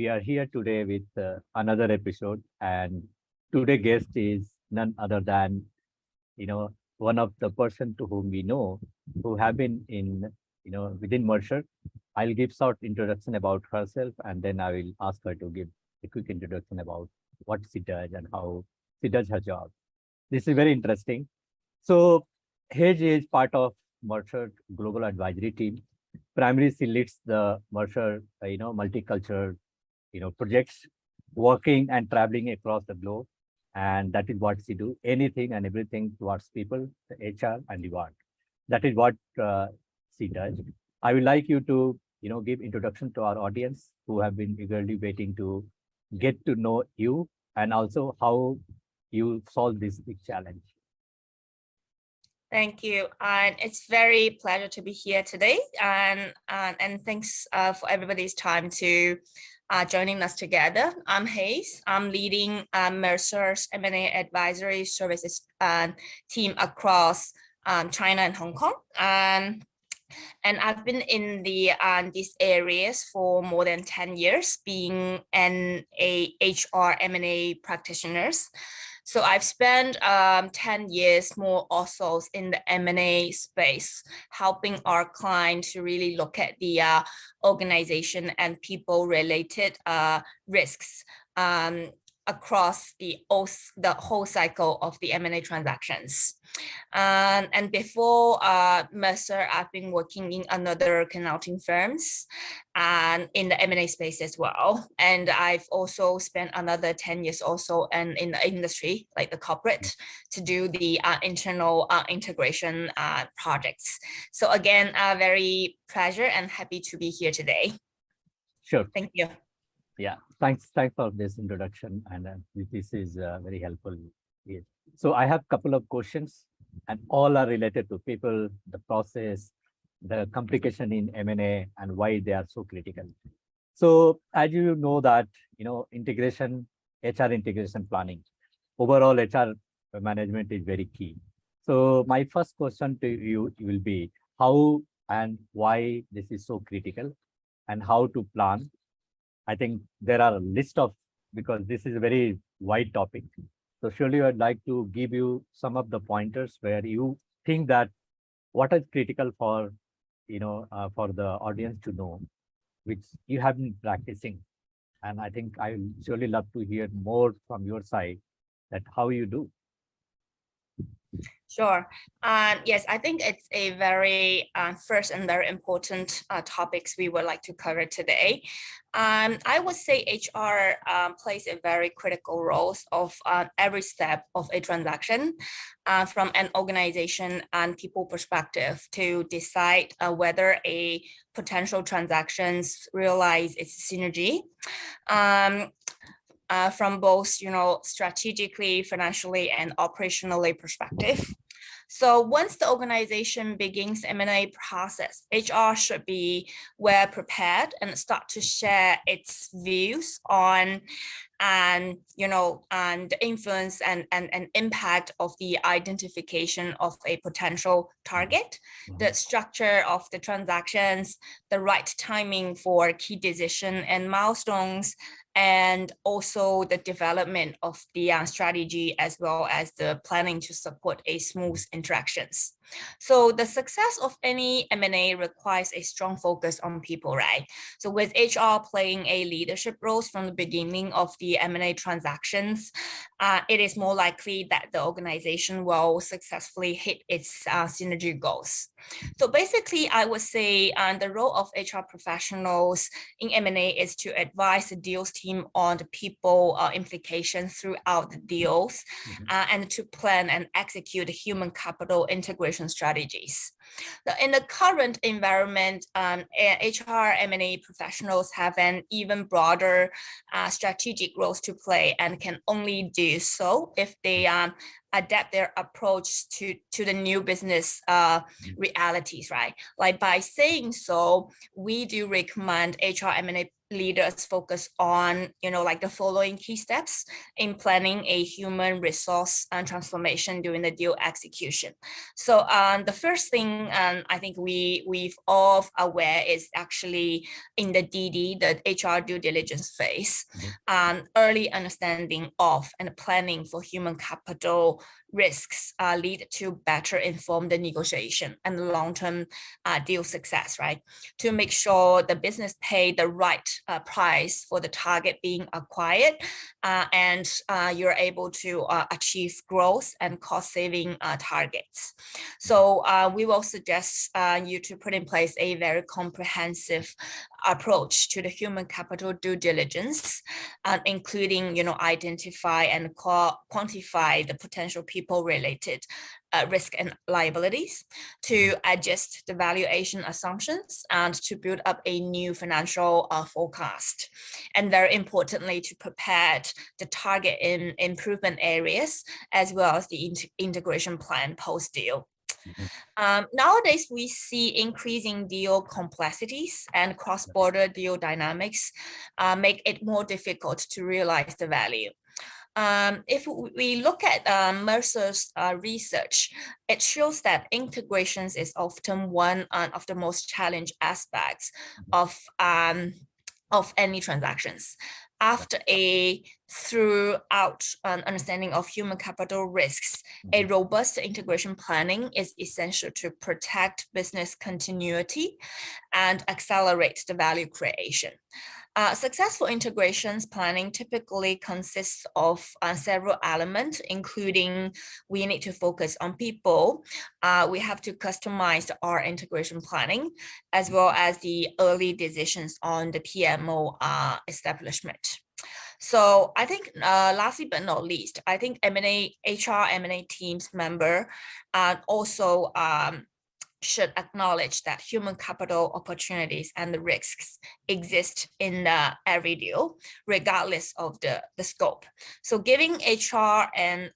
we are here today with another episode, and today guest is none other than one of the person to whom we know who have been in within Mercer. I'll give short introduction about herself, and then I will ask her to give a quick introduction about what she does and how she does her job. This is very interesting. So Haze is part of Mercer Global Advisory Team. Primarily, she leads the Mercer, multicultural, projects, working and traveling across the globe. And that is what she do, anything and everything towards people, the HR and reward. That is what she does. I would like you to, give introduction to our audience who have been eagerly waiting to get to know you and also how you solve this big challenge. Thank you, and it's very pleasure to be here today. And thanks for everybody's time to joining us together. I'm Haze. I'm leading Mercer's M&A advisory services team across China and Hong Kong. And I've been in these areas for more than 10 years, being a HR M&A practitioners. So I've spent 10 years more also in the M&A space, helping our clients to really look at the organization and people-related risks across the whole cycle of the M&A transactions. And before Mercer, I've been working in another consulting firms and in the M&A space as well. And I've also spent another 10 years also in the industry, like the corporate, to do the internal integration projects. So again, very pleasure and happy to be here today. Sure. Thank you. Yeah, thanks for this introduction, and this is very helpful. Yes. So I have a couple of questions, and all are related to people, the process, the complication in M&A, and why they are so critical. So as you know that, integration, HR integration planning, overall HR management is very key. So my first question to you will be how and why this is so critical and how to plan. I think there are a list of, because this is a very wide topic. So surely I'd like to give you some of the pointers where you think that what is critical for, for the audience to know, which you have been practicing. And I think I will surely love to hear more from your side that how you do. Sure. Yes, I think it's a very first and very important topics we would like to cover today. I would say HR plays a very critical role of every step of a transaction from an organization and people perspective to decide whether a potential transactions realize its synergy. From both, strategically, financially, and operationally perspective. So once the organization begins M&A process, HR should be well prepared and start to share its views on and the influence and impact of the identification of a potential target, the structure of the transactions, the right timing for key decision and milestones, and also the development of the strategy as well as the planning to support a smooth interactions. So the success of any M&A requires a strong focus on people, right? So with HR playing a leadership role from the beginning of the M&A transactions, it is more likely that the organization will successfully hit its synergy goals. So basically, I would say the role of HR professionals in M&A is to advise the deals team on the people implications throughout the deals and to plan and execute human capital integration strategies. In the current environment, HR M&A professionals have an even broader strategic role to play and can only do so if they adapt their approach to the new business realities, right? Like by saying so, we do recommend HR M&A leaders focus on, like the following key steps in planning a human resource and transformation during the deal execution. So the first thing I think we've all aware is actually in the DD, the HR due diligence phase, early understanding of and planning for human capital risks lead to better informed negotiation and long-term deal success, right? To make sure the business pay the right price for the target being acquired, and you're able to achieve growth and cost saving targets. So we will suggest you to put in place a very comprehensive approach to the human capital due diligence, including, identify and quantify the potential people-related risk and liabilities, to adjust the valuation assumptions, and to build up a new financial forecast. And very importantly, to prepare the target in improvement areas, as well as the integration plan post-deal. Nowadays, we see increasing deal complexities and cross-border deal dynamics make it more difficult to realize the value. If we look at Mercer's research, it shows that integrations is often one of the most challenging aspects of any transactions. After a throughout understanding of human capital risks, a robust integration planning is essential to protect business continuity and accelerate the value creation. Successful integrations planning typically consists of several elements, including we need to focus on people. We have to customize our integration planning, as well as the early decisions on the PMO establishment. So I think lastly but not least, I think HR M&A teams member also should acknowledge that human capital opportunities and the risks exist in every deal, regardless of the scope. So giving HR an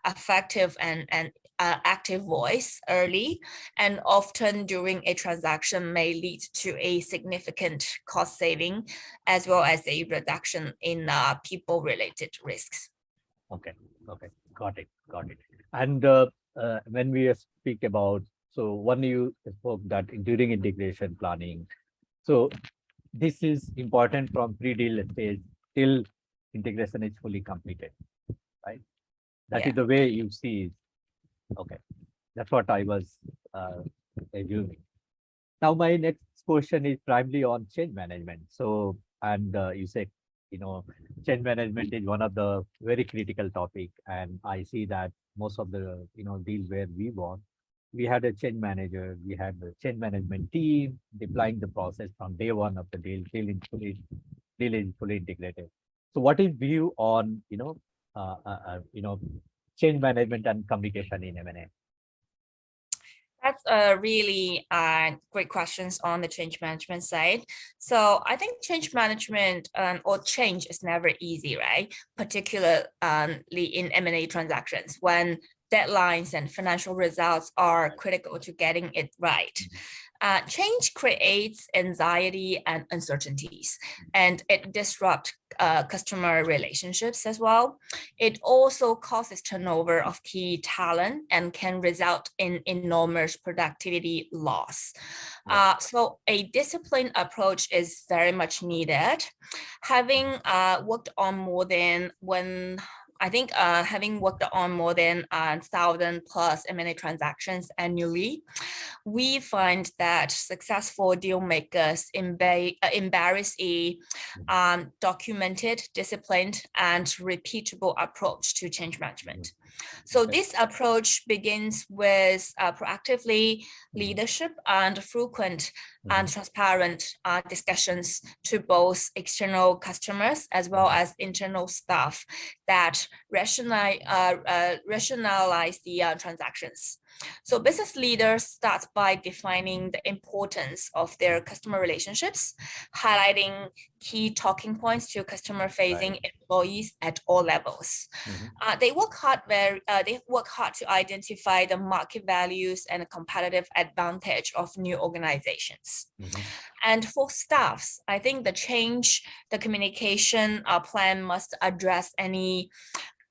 effective and active voice early and often during a transaction may lead to a significant cost saving, as well as a reduction in people-related risks. Okay, got it. And when we speak about, so when you spoke that during integration planning, so this is important from pre-deal stage till integration is fully completed, right? That is the way you see it. Okay, that's what I was assuming. Now, my next question is primarily on change management. So, and you said, change management is one of the very critical topic, and I see that most of the deals where we won, we had a change manager, we had the change management team deploying the process from day one of the deal till it's fully integrated. So, what is view on change management and communication in M&A? That's a really great questions on the change management side. So I think change management or change is never easy, right? Particularly in M&A transactions when deadlines and financial results are critical to getting it right. Change creates anxiety and uncertainties, and it disrupts customer relationships as well. It also causes turnover of key talent and can result in enormous productivity loss. So a disciplined approach is very much needed. Having worked on more than having worked on more than 1,000 plus M&A transactions annually, we find that successful deal makers embrace a documented, disciplined, and repeatable approach to change management. So this approach begins with proactively leadership and frequent and transparent discussions to both external customers as well as internal staff that rationalize the transactions. So business leaders start by defining the importance of their customer relationships, highlighting key talking points to customer-facing employees at all levels. They work hard to identify the market values and competitive advantage of new organizations. And for staffs, I think the communication plan must address any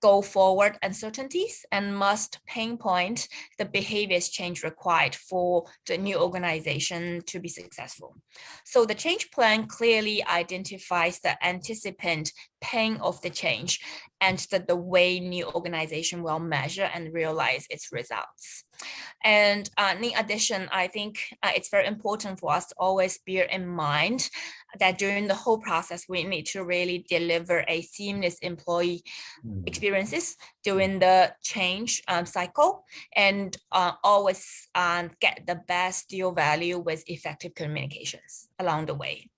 go forward uncertainties and must pinpoint the behaviors change required for the new organization to be successful. So the change plan clearly identifies the anticipant pain of the change and the way new organization will measure and realize its results. And in addition, I think it's very important for us to always bear in mind that during the whole process, we need to really deliver a seamless employee experiences during the change cycle and always get the best deal value with effective communications along the way.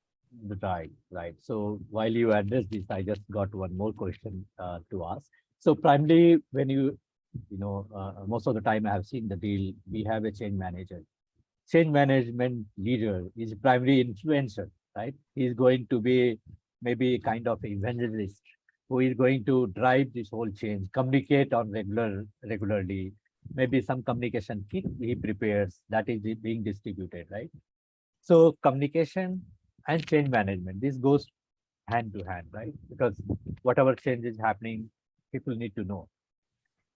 Right. So while you address this, I just got one more question to ask. So primarily, when most of the time I have seen the deal, we have a change manager. Change management leader is primary influencer, right? He's going to be maybe kind of evangelist who is going to drive this whole change, communicate on regularly. Maybe some communication kit he prepares that is being distributed, right? So communication and change management, this goes hand to hand, right? Because whatever change is happening, people need to know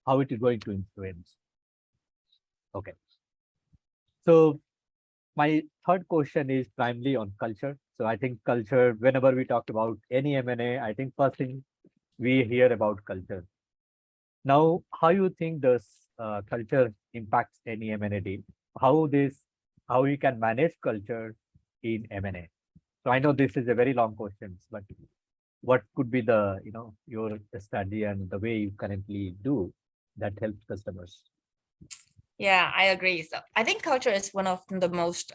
how it is going to influence. Okay. So my third question is primarily on culture. So I think culture, whenever we talk about any M&A, I think first thing we hear about culture. Now, how you think this culture impacts any M&A deal? How you can manage culture in M&A? So I know this is a very long question, but what could be the your strategy and the way you currently do that helps customers? Yeah, I agree. So I think culture is one of the most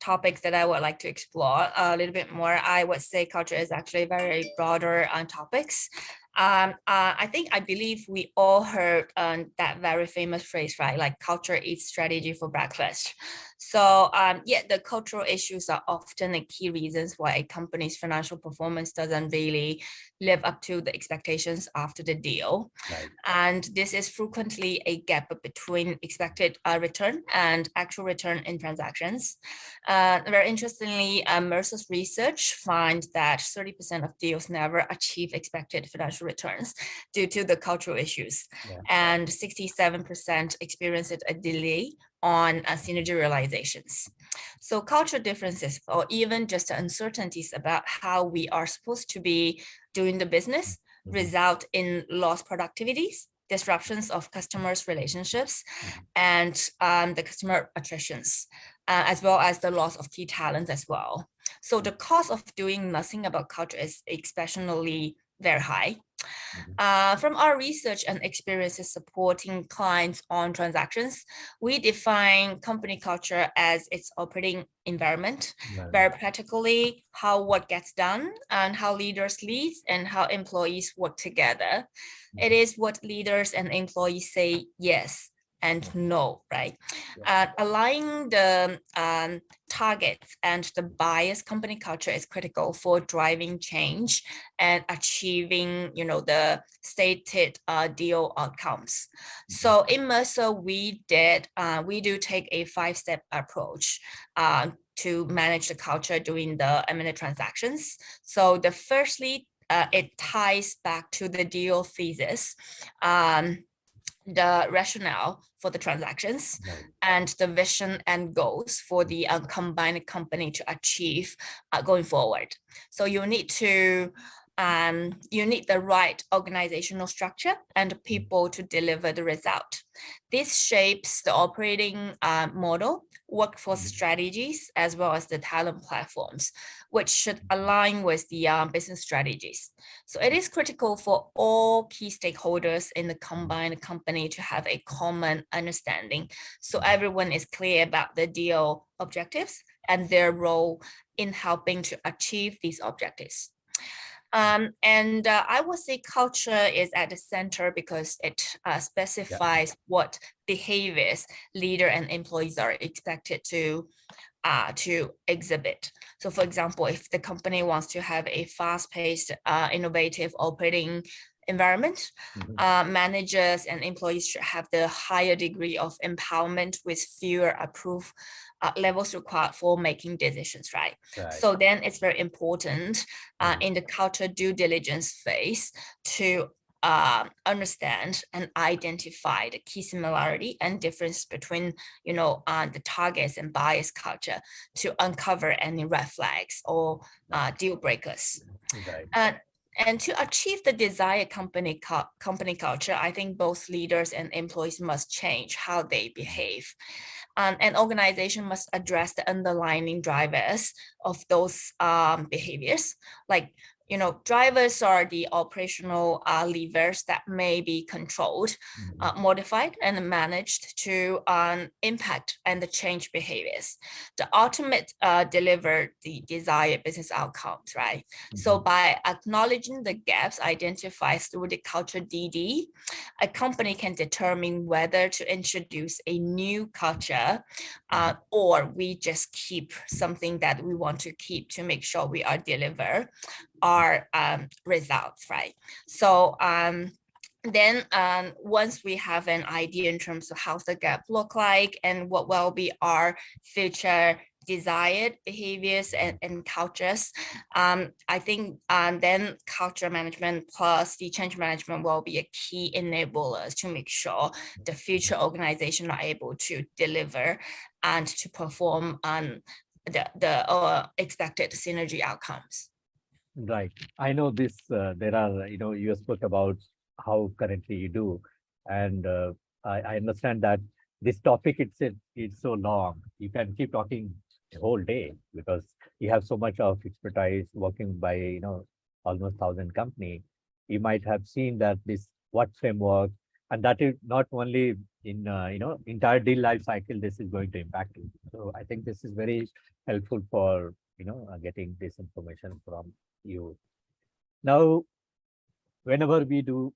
topics that I would like to explore a little bit more. I would say culture is actually very broader topics. I believe we all heard that very famous phrase, right? Like culture eats strategy for breakfast. So yeah, the cultural issues are often the key reasons why a company's financial performance doesn't really live up to the expectations after the deal. Right. And this is frequently a gap between expected return and actual return in transactions. Very interestingly, Mercer's research finds that 30% of deals never achieve expected financial returns due to the cultural issues, and 67% experienced a delay on synergy realizations. So cultural differences or even just uncertainties about how we are supposed to be doing the business result in lost productivities, disruptions of customers' relationships, and the customer attritions, as well as the loss of key talents as well. So the cost of doing nothing about culture is especially very high. From our research and experiences supporting clients on transactions, we define company culture as its operating environment, very practically how what gets done and how leaders lead and how employees work together. It is what leaders and employees say yes and no, right? Aligning the targets and the bias company culture is critical for driving change and achieving, the stated deal outcomes. So in Mercer, we do take a 5-step approach to manage the culture during the M&A transactions. So the firstly, it ties back to the deal thesis, the rationale for the transactions, and the vision and goals for the combined company to achieve going forward. So you need the right organizational structure and people to deliver the result. This shapes the operating model, workforce strategies, as well as the talent platforms, which should align with the business strategies. So it is critical for all key stakeholders in the combined company to have a common understanding, so everyone is clear about the deal objectives and their role in helping to achieve these objectives. I would say culture is at the center because it specifies what behaviors leader and employees are expected to exhibit. So for example, if the company wants to have a fast-paced, innovative operating environment, managers and employees should have the higher degree of empowerment with fewer approved levels required for making decisions, right? So then it's very important in the culture due diligence phase to understand and identify the key similarity and difference between, the targets and bias culture to uncover any red flags or deal breakers. And to achieve the desired company culture, I think both leaders and employees must change how they behave. An organization must address the underlying drivers of those behaviors. Like, drivers are the operational levers that may be controlled, modified, and managed to impact and change behaviors. The ultimate deliver the desired business outcomes, right? So by acknowledging the gaps identified through the culture DD, a company can determine whether to introduce a new culture or we just keep something that we want to keep to make sure we are deliver our results, right? So then once we have an idea in terms of how the gap look like and what will be our future desired behaviors and cultures, I think then culture management plus the change management will be a key enablers to make sure the future organization are able to deliver and to perform on the expected synergy outcomes. Right. I know this, there are, you spoke about how currently you do. And I understand that this topic itself is so long. You can keep talking the whole day because you have so much of expertise working by, almost 1,000 company. You might have seen that this what framework, and that is not only in, entire deal life cycle, this is going to impact you. So I think this is very helpful for, getting this information from you. Now, whenever we do,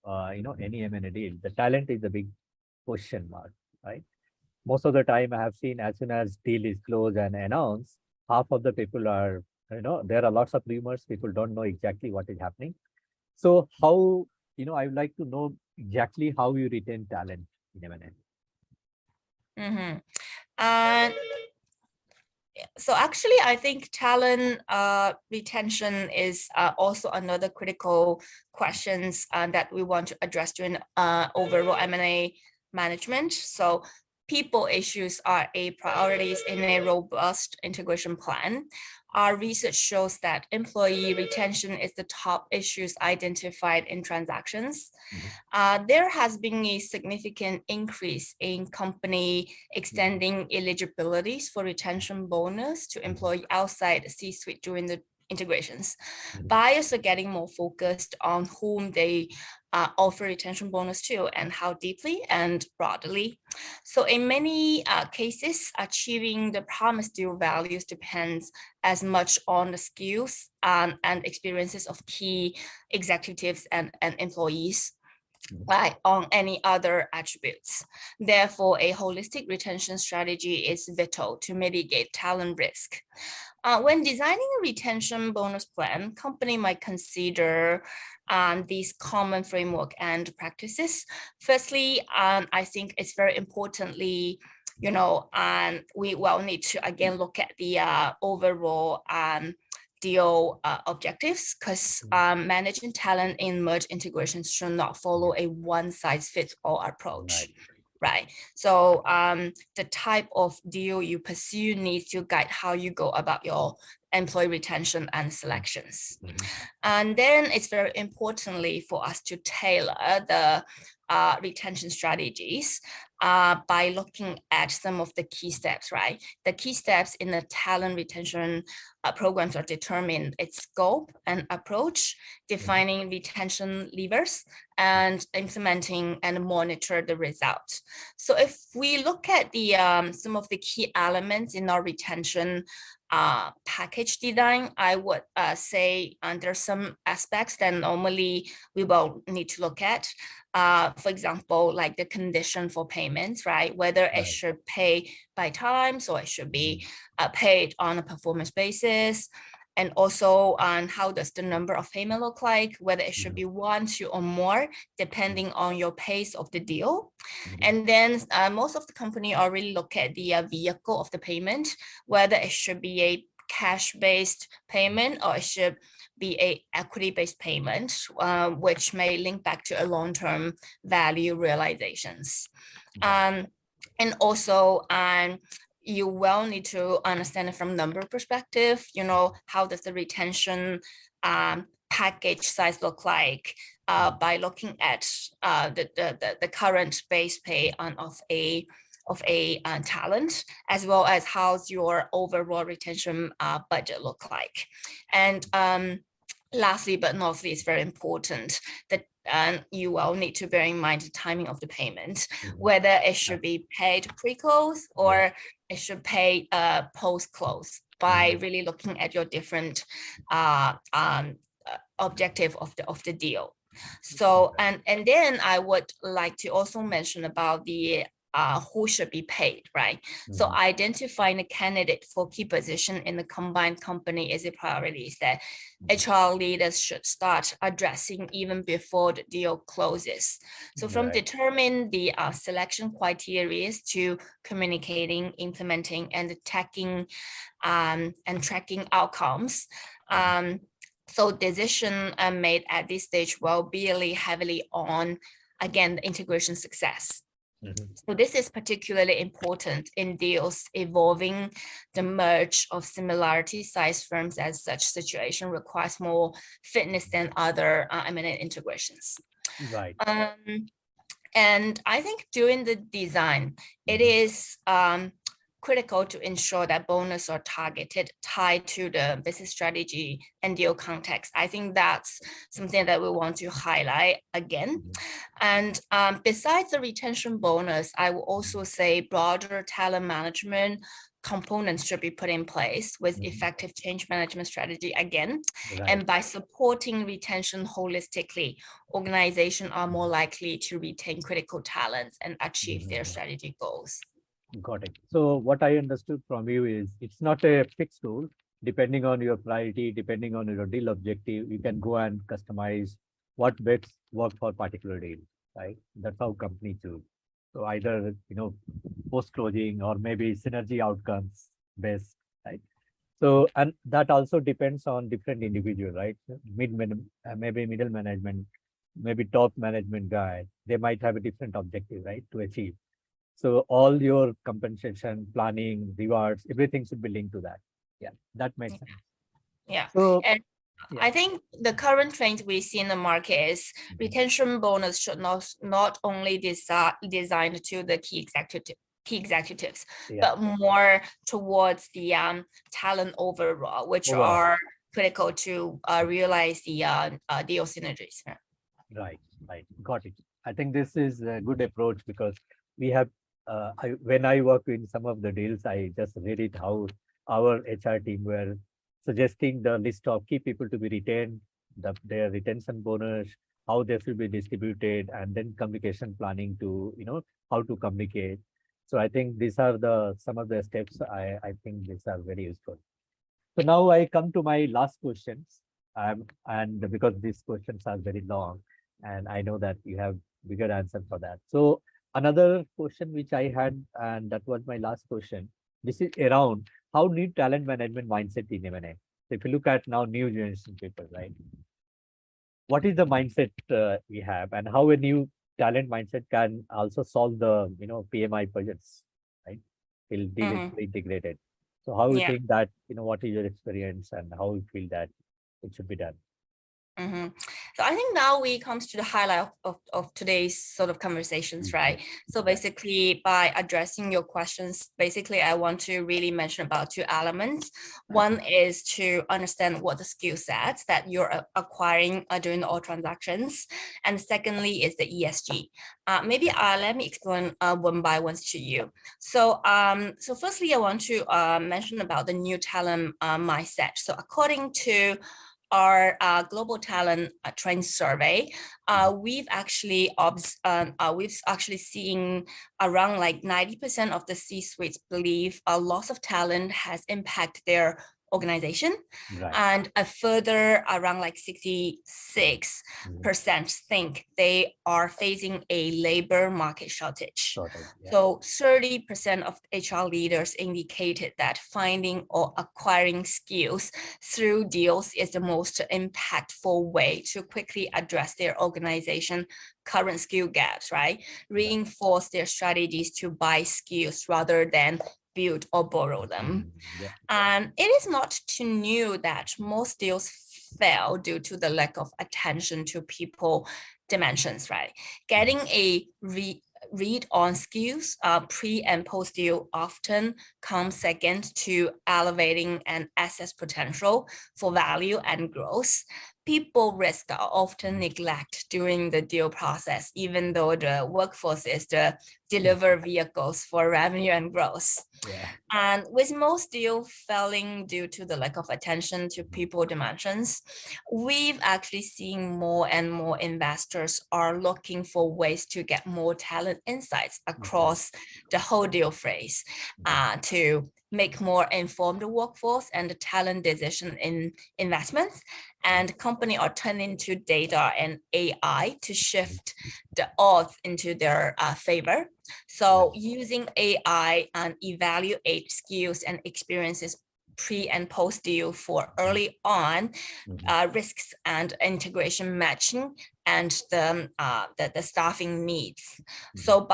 any M&A deal, the talent is a big question mark, right? Most of the time I have seen as soon as deal is closed and announced, half of the people are, there are lots of rumors, people don't know exactly what is happening. So how, I would like to know exactly how you retain talent in M&A. So actually, I think talent retention is also another critical questions that we want to address during overall M&A management. So people issues are a priorities in a robust integration plan. Our research shows that employee retention is the top issues identified in transactions. There has been a significant increase in company extending eligibilities for retention bonus to employee outside C-suite during the integrations. Buyers are getting more focused on whom they offer retention bonus to and how deeply and broadly. So in many cases, achieving the promised deal values depends as much on the skills and experiences of key executives and employees, right, on any other attributes. Therefore, a holistic retention strategy is vital to mitigate talent risk. When designing a retention bonus plan, company might consider these common framework and practices. Firstly, I think it's very importantly, we will need to again look at the overall deal objectives, because managing talent in merge integrations should not follow a one-size-fits-all approach. Right. So the type of deal you pursue needs to guide how you go about your employee retention and selections. And then it's very importantly for us to tailor the retention strategies by looking at some of the key steps, right? The key steps in the talent retention programs are determine its scope and approach, defining retention levers, and implementing and monitor the results. So if we look at the some of the key elements in our retention package design, I would say there are some aspects that normally we will need to look at. For example, like the condition for payments, right? Whether it should pay by times or it should be paid on a performance basis. And also on how does the number of payment look like, whether it should be 1, 2, or more, depending on your pace of the deal. And then most of the company already look at the vehicle of the payment, whether it should be a cash-based payment or it should be a equity-based payment, which may link back to a long-term value realizations. And also, you will need to understand it from number perspective, how does the retention package size look like by looking at the current base pay of a talent, as well as how's your overall retention budget look like. And lastly, but not least, very important that you will need to bear in mind the timing of the payment, whether it should be paid pre-close or it should pay post-close by really looking at your different objective of the deal. So, and then I would like to also mention about the who should be paid, right? So identifying the candidate for key position in the combined company is a priority that HR leaders should start addressing even before the deal closes. So from determining the selection criteria to communicating, implementing, and tracking outcomes. So decision made at this stage will be really heavily on, again, the integration success. So this is particularly important in deals involving the merge of similarity size firms, as such situation requires more fitness than other M&A integrations. Right. And I think during the design, it is critical to ensure that bonus are targeted, tied to the business strategy and deal context. I think that's something that we want to highlight again. And besides the retention bonus, I will also say broader talent management components should be put in place with effective change management strategy again. And by supporting retention holistically, organizations are more likely to retain critical talents and achieve their strategy goals. Got it. So what I understood from you is it's not a fixed rule. Depending on your priority, depending on your deal objective, you can go and customize what bets work for particular deal, right? That's how companies do. So either, post-closing or maybe synergy outcomes based, right? So, and that also depends on different individual, right? Maybe middle management, maybe top management guy, they might have a different objective, right, to achieve. So all your compensation, planning, rewards, everything should be linked to that. Yeah, that makes sense. Yeah. So, and I think the current trend we see in the market is retention bonus should not only designed to the key executives, but more towards the talent overall, which are critical to realize the deal synergies. Right. Got it. I think this is a good approach because we have, when I work in some of the deals, I just read it how our HR team were suggesting the list of key people to be retained, their retention bonus, how they should be distributed, and then communication planning to, how to communicate. So I think these are some of the steps. I think these are very useful. So now I come to my last questions, and because these questions are very long, and I know that you have bigger answer for that. So another question which I had, and that was my last question. This is around how need talent management mindset in M&A. So if you look at now new generation people, right? What is the mindset we have, and how a new talent mindset can also solve the PMI projects, right? Will deal integrated. So how you think that what is your experience and how you feel that it should be done? So I think now we comes to the highlight of today's sort of conversations, right? So basically by addressing your questions, basically I want to really mention about two elements. One is to understand what the skill sets that you're acquiring during all transactions. And secondly is the ESG. Maybe let me explain one by one to you. So firstly, I want to mention about the new talent mindset. So according to our global talent trend survey, we've actually seen around like 90% of the C-suites believe a loss of talent has impacted their organization, Right. and a further around like 66% think they are facing a labor market shortage. Yeah. So 30% of HR leaders indicated that finding or acquiring skills through deals is the most impactful way to quickly address their organization current skill gaps, right? Reinforce their strategies to buy skills rather than build or borrow them. Yeah. And it is not too new that most deals fail due to the lack of attention to people dimensions, right? Getting a read on skills pre and post deal often comes second to elevating an asset's potential for value and growth. People risk are often neglected during the deal process, even though the workforce is the deliver vehicles for revenue and growth. Yeah. And with most deals failing due to the lack of attention to people dimensions, we've actually seen more and more investors are looking for ways to get more talent insights across the whole deal phase to make more informed workforce and the talent decision in investments. And company are turning to data and AI to shift the odds into their favor. So using AI and evaluate skills and experiences pre and post deal for early on risks and integration matching and the staffing needs. So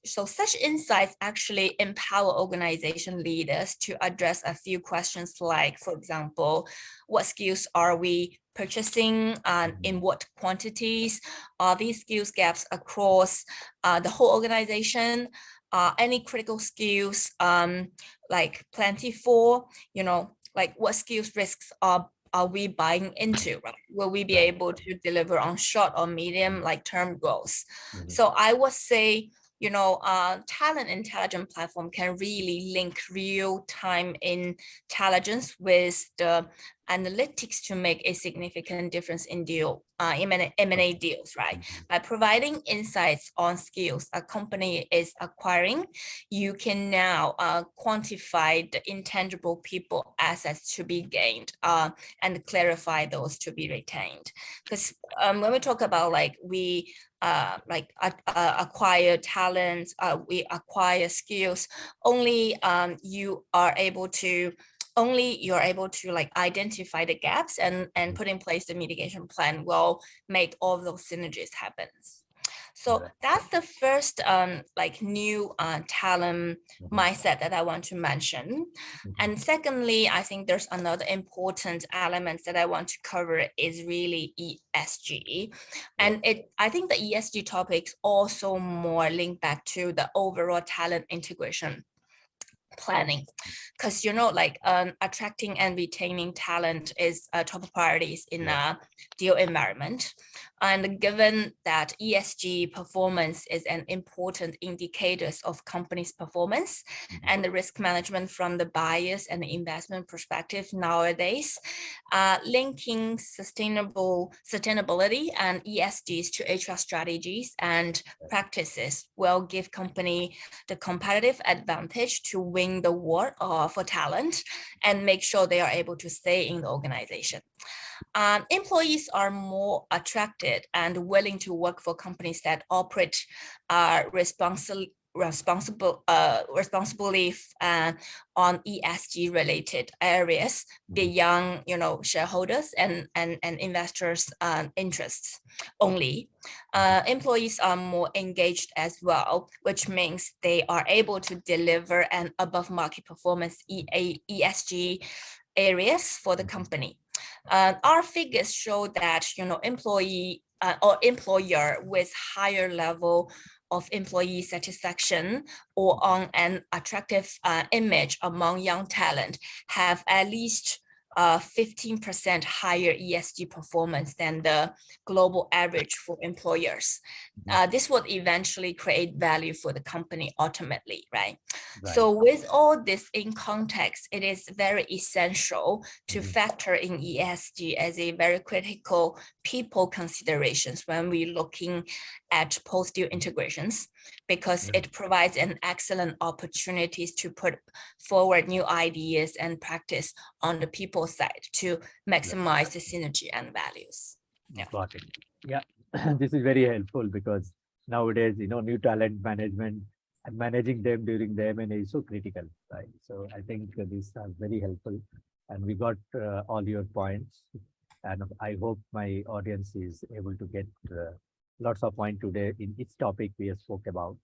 so such insights actually empower organization leaders to address a few questions like, for example, what skills are we purchasing and in what quantities? Are these skills gaps across the whole organization? Any critical skills like plentiful, like what skills risks are we buying into, right? Will we be able to deliver on short or medium like term goals? So I would say, talent intelligence platform can really link real-time intelligence with the analytics to make a significant difference in M&A deals, right? By providing insights on skills a company is acquiring, you can now quantify the intangible people assets to be gained and clarify those to be retained. Because when we talk about we acquire talents, we acquire skills, only you're able to identify the gaps and put in place the mitigation plan will make all of those synergies happen. So that's the first new talent mindset that I want to mention. And secondly, I think there's another important element that I want to cover is really ESG. And I think the ESG topics also more link back to the overall talent integration planning, because attracting and retaining talent is top priorities in a deal environment. And given that ESG performance is an important indicator of companies' performance and the risk management from the buyers and the investment perspective nowadays, linking sustainability and ESGs to HR strategies and practices will give company the competitive advantage to win the war for talent and make sure they are able to stay in the organization. Employees are more attracted and willing to work for companies that operate responsibly on ESG related areas beyond shareholders and investors interests only. Employees are more engaged as well, which means they are able to deliver an above market performance ESG areas for the company. Our figures show that employee or employer with higher level of employee satisfaction or on an attractive image among young talent have at least 15% higher ESG performance than the global average for employers. This would eventually create value for the company ultimately, right? So with all this in context, it is very essential to factor in ESG as a very critical people considerations when we're looking at post-deal integrations, because it provides an excellent opportunities to put forward new ideas and practice on the people side to maximize the synergy and values. Yeah. Got it. Yeah, this is very helpful because nowadays, new talent management and managing them during the M&A is so critical, right? So I think these are very helpful, and we got all your points, and I hope my audience is able to get lots of points today in each topic we have spoke about.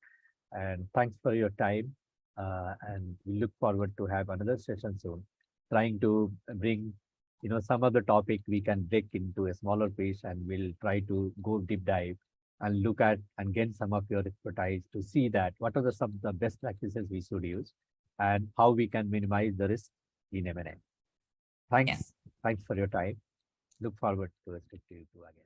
And thanks for your time, and we look forward to have another session soon, trying to bring some of the topic we can break into a smaller piece, and we'll try to go deep dive and look at and gain some of your expertise to see that what are some of the best practices we should use and how we can minimize the risk in M&A. Thanks. Yes. Thanks for your time. Look forward to speak to you again.